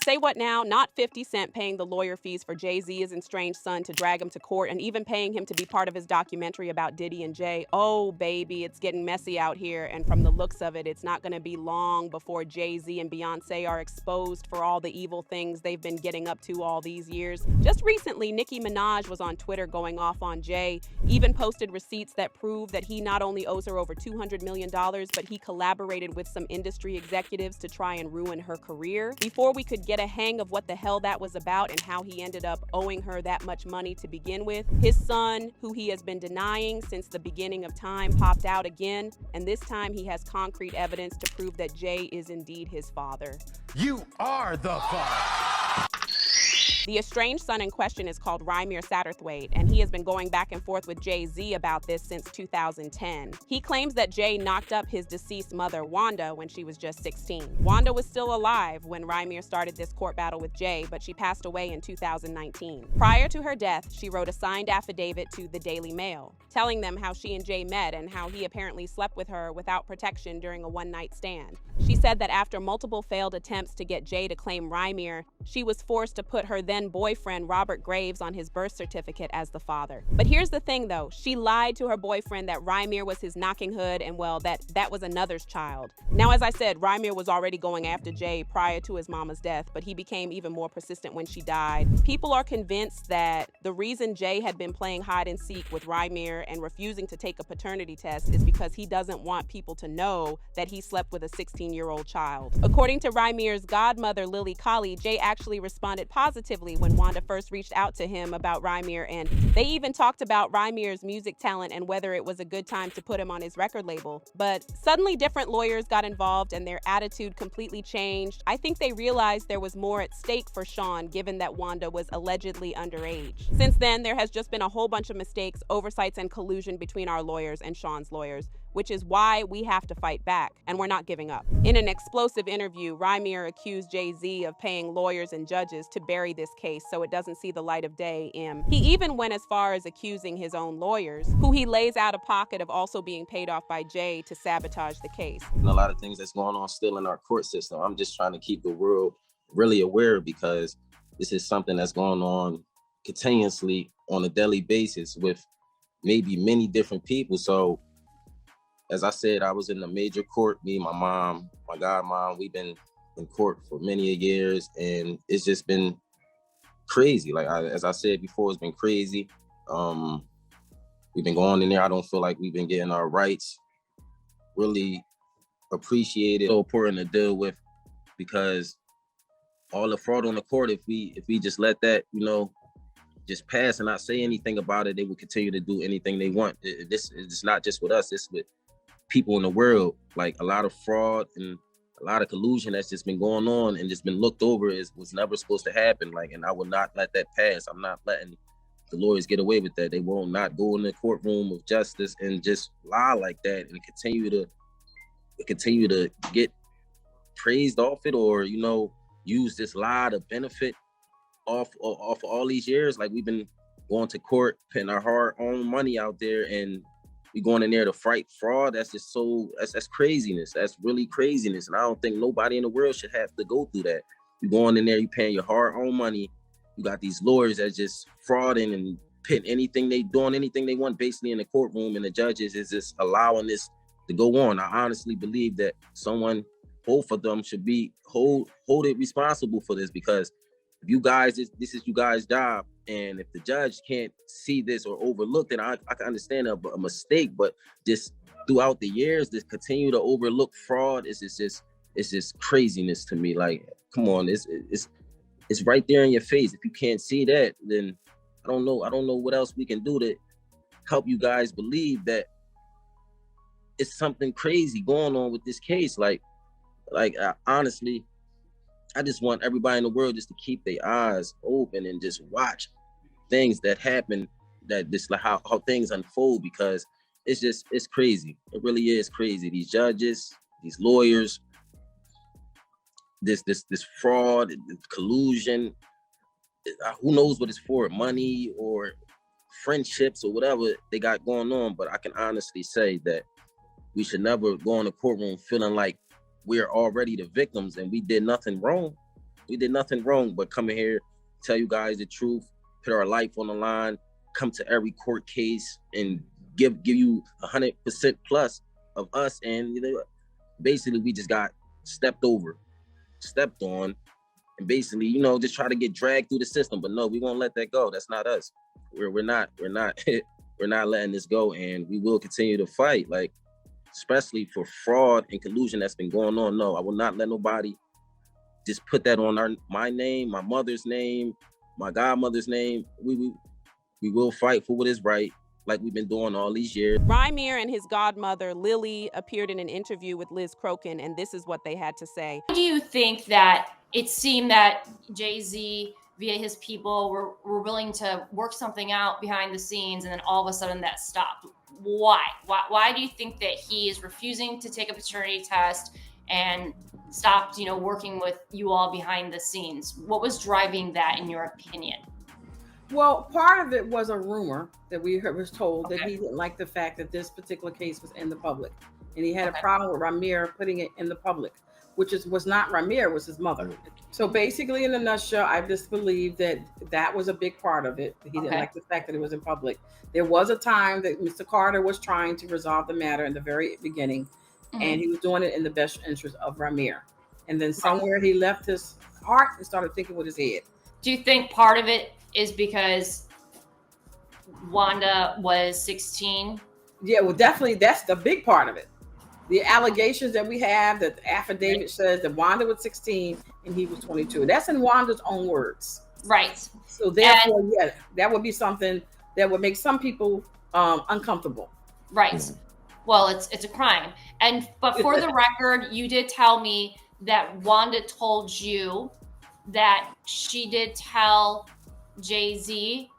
Say what now? Not 50 Cent paying the lawyer fees for Jay Z's estranged son to drag him to court and even paying him to be part of his documentary about Diddy and Jay. Oh, baby, it's getting messy out here. And from the looks of it, it's not going to be long before Jay Z and Beyoncé are exposed for all the evil things they've been getting up to all these years. Just recently, Nicki Minaj was on Twitter going off on Jay, even posted receipts that prove that he not only owes her over $200 million, but he collaborated with some industry executives to try and ruin her career. Before we could get a hang of what the hell that was about and how he ended up owing her that much money to begin with, his son, who he has been denying since the beginning of time, popped out again, and this time he has concrete evidence to prove that Jay is indeed his father. You are the father. The estranged son in question is called Rymir Satterthwaite, and he has been going back and forth with Jay Z about this since 2010. He claims that Jay knocked up his deceased mother, Wanda, when she was just 16. Wanda was still alive when Rymir started this court battle with Jay, but she passed away in 2019. Prior to her death, she wrote a signed affidavit to the Daily Mail, telling them how she and Jay met and how he apparently slept with her without protection during a one-night stand. She said that after multiple failed attempts to get Jay to claim Rymir, she was forced to put her then boyfriend Robert Graves on his birth certificate as the father. But here's the thing though, she lied to her boyfriend that Rymir was his knocking hood and well, that was another's child. Now, as I said, Rymir was already going after Jay prior to his mama's death, but he became even more persistent when she died. People are convinced that the reason Jay had been playing hide and seek with Rymir and refusing to take a paternity test is because he doesn't want people to know that he slept with a 16-year-old child. According to Rymir's godmother, Lily Colley, Jay actually responded positively when Wanda first reached out to him about Rymir, and they even talked about Rymir's music talent and whether it was a good time to put him on his record label. But suddenly different lawyers got involved and their attitude completely changed. I think they realized there was more at stake for Sean, given that Wanda was allegedly underage. Since then, there has just been a whole bunch of mistakes, oversights, and collusion between our lawyers and Sean's lawyers, which is why we have to fight back, and we're not giving up. In an explosive interview, Rymir accused Jay Z of paying lawyers and judges to bury this case so it doesn't see the light of day. He even went as far as accusing his own lawyers, who he lays out of pocket, of also being paid off by Jay to sabotage the case. And a lot of things that's going on still in our court system. I'm just trying to keep the world really aware because this is something that's going on continuously on a daily basis with maybe many different people. So as I said, I was in a major court, me, my mom, my godmom, we've been in court for many years, and it's just been crazy. Like, as I said before, it's been crazy. We've been going in there. I don't feel like we've been getting our rights really appreciated. So important to deal with because all the fraud on the court, if we just let that, just pass and not say anything about it, they will continue to do anything they want. This is not just with us, it's with people in the world. Like, a lot of fraud and a lot of collusion that's just been going on and just been looked over was never supposed to happen. Like, and I will not let that pass. I'm not letting the lawyers get away with that. They will not go in the courtroom of justice and just lie like that and continue to get praised off it, or use this lie to benefit off all these years. Like, we've been going to court, putting our hard-earned money out there, and we going in there to fight fraud. That's just that's craziness. That's really craziness. And I don't think nobody in the world should have to go through that. You going in there, you paying your hard-earned money. You got these lawyers that just frauding and doing anything they want basically in the courtroom, and the judges is just allowing this to go on. I honestly believe that both of them should be hold it responsible for this, because if you guys, this is you guys' job, and if the judge can't see this or overlook it, I can understand a mistake, but just throughout the years, this continue to overlook fraud it's just craziness to me. Like, come on, it's right there in your face. If you can't see that, then I don't know what else we can do to help you guys believe that it's something crazy going on with this case. Honestly, I just want everybody in the world just to keep their eyes open and just watch things that happen, that just like how things unfold, because it's crazy. It really is crazy. These judges, these lawyers, this fraud, collusion, who knows what it's for, money or friendships or whatever they got going on. But I can honestly say that we should never go in the courtroom feeling like we're already the victims and we did nothing wrong. We did nothing wrong but come in here, tell you guys the truth, put our life on the line, come to every court case and give you 100% plus of us. And basically we just got stepped on, and basically, just try to get dragged through the system. But no, we won't let that go. That's not us. We're not we're not letting this go, and we will continue to fight, like, especially for fraud and collusion that's been going on. No, I will not let nobody just put that on my name, my mother's name, my godmother's name. We will fight for what is right, like we've been doing all these years. Rymir and his godmother, Lily, appeared in an interview with Liz Crokin, and this is what they had to say. Do you think that it seemed that Jay Z, via his people, were willing to work something out behind the scenes, and then all of a sudden that stopped? Why? Why do you think that he is refusing to take a paternity test and stopped, working with you all behind the scenes? What was driving that, in your opinion? Well, part of it was a rumor that was told that he didn't like the fact that this particular case was in the public, and he had a problem with Rymir putting it in the public, which was not Rymir, was his mother. So basically, in a nutshell, I just believe that was a big part of it. He didn't like the fact that it was in public. There was a time that Mr. Carter was trying to resolve the matter in the very beginning, and he was doing it in the best interest of Rymir. And then somewhere he left his heart and started thinking with his head. Do you think part of it is because Wanda was 16? Yeah, well, definitely that's the big part of it. The allegations that we have, that the affidavit says that Wanda was 16 and he was 22. That's in Wanda's own words. Right. So therefore, that would be something that would make some people uncomfortable. Right. Well, it's a crime. But for the record, you did tell me that Wanda told you that she did tell Jay Z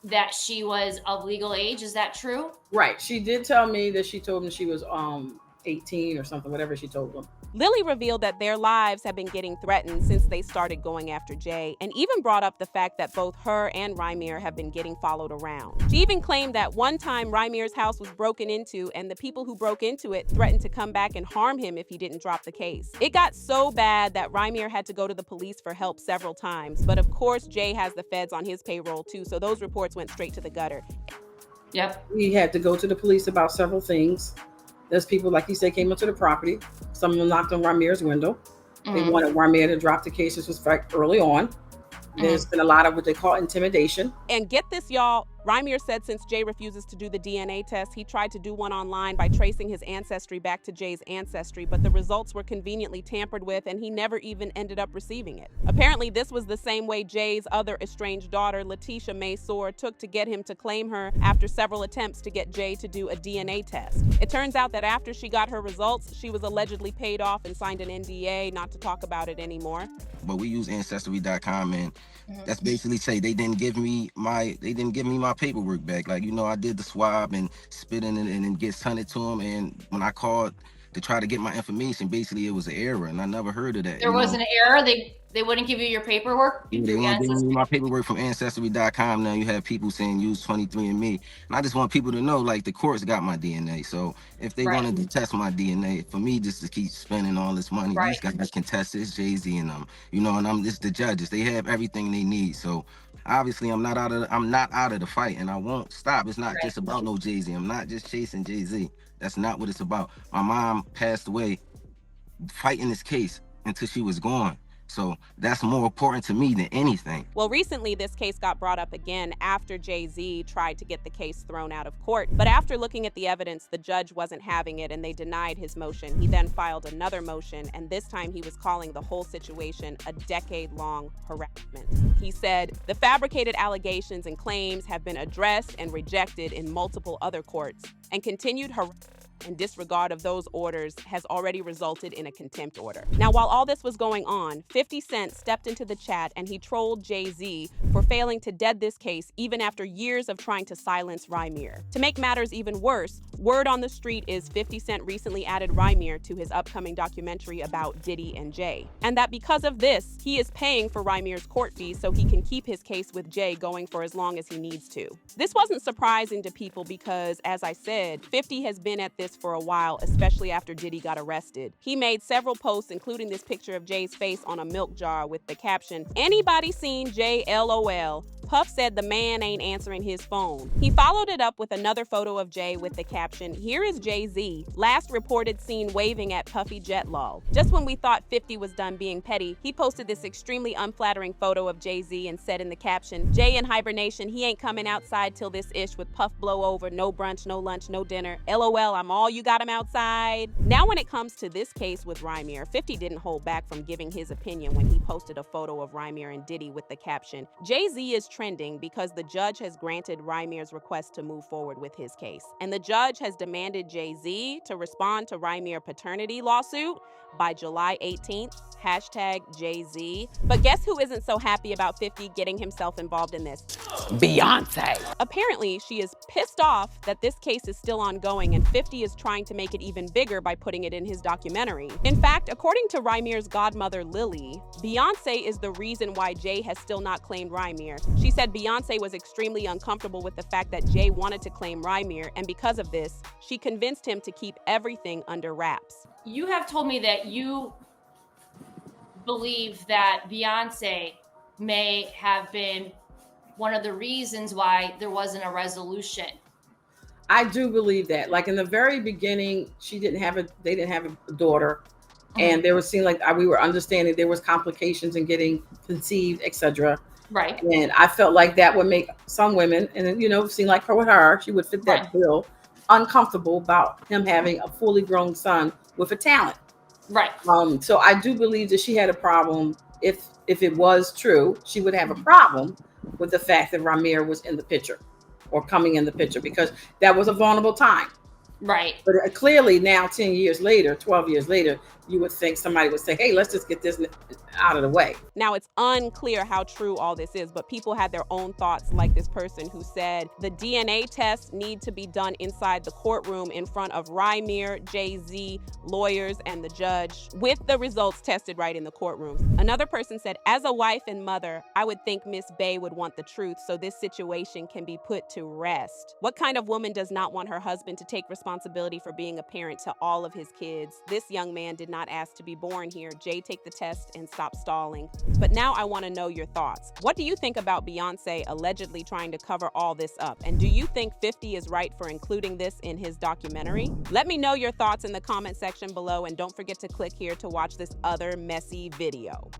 that she was of legal age. Is that true? Right. She did tell me that she told him she was 18 or something, whatever she told him. Lily revealed that their lives have been getting threatened since they started going after Jay, and even brought up the fact that both her and Rymir have been getting followed around. She even claimed that one time Rymir's house was broken into, and the people who broke into it threatened to come back and harm him if he didn't drop the case. It got so bad that Rymir had to go to the police for help several times, but of course Jay has the feds on his payroll too, so those reports went straight to the gutter. Yep. We had to go to the police about several things. There's people, like you said, came into the property. Some of them knocked on Rymir's window. They wanted Rymir to drop the case. This was early on. There's been a lot of what they call intimidation. And get this, y'all. Rymir said since Jay refuses to do the DNA test, he tried to do one online by tracing his ancestry back to Jay's ancestry, but the results were conveniently tampered with and he never even ended up receiving it. Apparently, this was the same way Jay's other estranged daughter, Letitia Maysor, took to get him to claim her after several attempts to get Jay to do a DNA test. It turns out that after she got her results, she was allegedly paid off and signed an NDA not to talk about it anymore. But we use ancestry.com, and that's basically say they didn't give me my paperwork back. Like, I did the swab and spit in it and then get sent it to them. And when I called to try to get my information, basically it was an error, and I never heard of that. There was an error. They wouldn't give you your paperwork. They won't give me my paperwork from ancestry.com. Now you have people saying use 23andMe, and I just want people to know, like, the courts got my DNA. So if they wanted to test my DNA, for me just to keep spending all this money, these guys can test this, Jay Z and them, and I'm just the judges. They have everything they need. So obviously I'm not out of the fight, and I won't stop. It's not just about no Jay Z. I'm not just chasing Jay Z. That's not what it's about. My mom passed away fighting this case until she was gone. So that's more important to me than anything. Well, recently this case got brought up again after Jay Z tried to get the case thrown out of court. But after looking at the evidence, the judge wasn't having it and they denied his motion. He then filed another motion, and this time he was calling the whole situation a decade-long harassment. He said, the fabricated allegations and claims have been addressed and rejected in multiple other courts, and continued harassment and disregard of those orders has already resulted in a contempt order. Now, while all this was going on, 50 Cent stepped into the chat and he trolled Jay Z for failing to dead this case even after years of trying to silence Rymir. To make matters even worse, word on the street is 50 Cent recently added Rymir to his upcoming documentary about Diddy and Jay, and that because of this, he is paying for Rymir's court fees so he can keep his case with Jay going for as long as he needs to. This wasn't surprising to people because, as I said, 50 has been at this this for a while, especially after Diddy got arrested. He made several posts, including this picture of Jay's face on a milk jar with the caption, "Anybody seen Jay LOL?" Puff said the man ain't answering his phone. He followed it up with another photo of Jay with the caption, "Here is Jay Z, last reported seen waving at Puffy Jet lol." Just when we thought 50 was done being petty, he posted this extremely unflattering photo of Jay Z and said in the caption, "Jay in hibernation, he ain't coming outside till this ish with Puff blow over, no brunch, no lunch, no dinner. LOL, I'm all you got him outside." Now when it comes to this case with Rymir, 50 didn't hold back from giving his opinion when he posted a photo of Rymir and Diddy with the caption, "Jay Z is trending because the judge has granted Rymir's request to move forward with his case. And the judge has demanded Jay Z to respond to Rymir paternity lawsuit by July 18th, hashtag Jay Z." But guess who isn't so happy about 50 getting himself involved in this? Beyonce. Apparently, she is pissed off that this case is still ongoing and 50 is trying to make it even bigger by putting it in his documentary. In fact, according to Rymir's godmother, Lily, Beyonce is the reason why Jay has still not claimed Rymir. She said Beyonce was extremely uncomfortable with the fact that Jay wanted to claim Rymir, and because of this, she convinced him to keep everything under wraps. You have told me that you believe that Beyonce may have been one of the reasons why there wasn't a resolution. I do believe that. Like in the very beginning, they didn't have a daughter, and there was seemed like we were understanding there was complications in getting conceived, etc. Right. And I felt like that would make some women, and seem like her with her, she would fit that bill, uncomfortable about him having a fully grown son with a talent. Right. So I do believe that she had a problem. If it was true, she would have a problem with the fact that Rymir was in the picture or coming in the picture, because that was a vulnerable time. Right. But clearly now, 10 years later, 12 years later, you would think somebody would say, "Hey, let's just get this out of the way." Now, it's unclear how true all this is, but people had their own thoughts, like this person who said the DNA tests need to be done inside the courtroom in front of Rymir, Jay Z, lawyers, and the judge, with the results tested right in the courtroom. Another person said, "As a wife and mother, I would think Miss Bay would want the truth so this situation can be put to rest. What kind of woman does not want her husband to take responsibility for being a parent to all of his kids? This young man did not ask to be born here. Jay, take the test and stop stalling." But now I want to know your thoughts. What do you think about Beyonce allegedly trying to cover all this up? And do you think 50 is right for including this in his documentary? Let me know your thoughts in the comment section below, and don't forget to click here to watch this other messy video.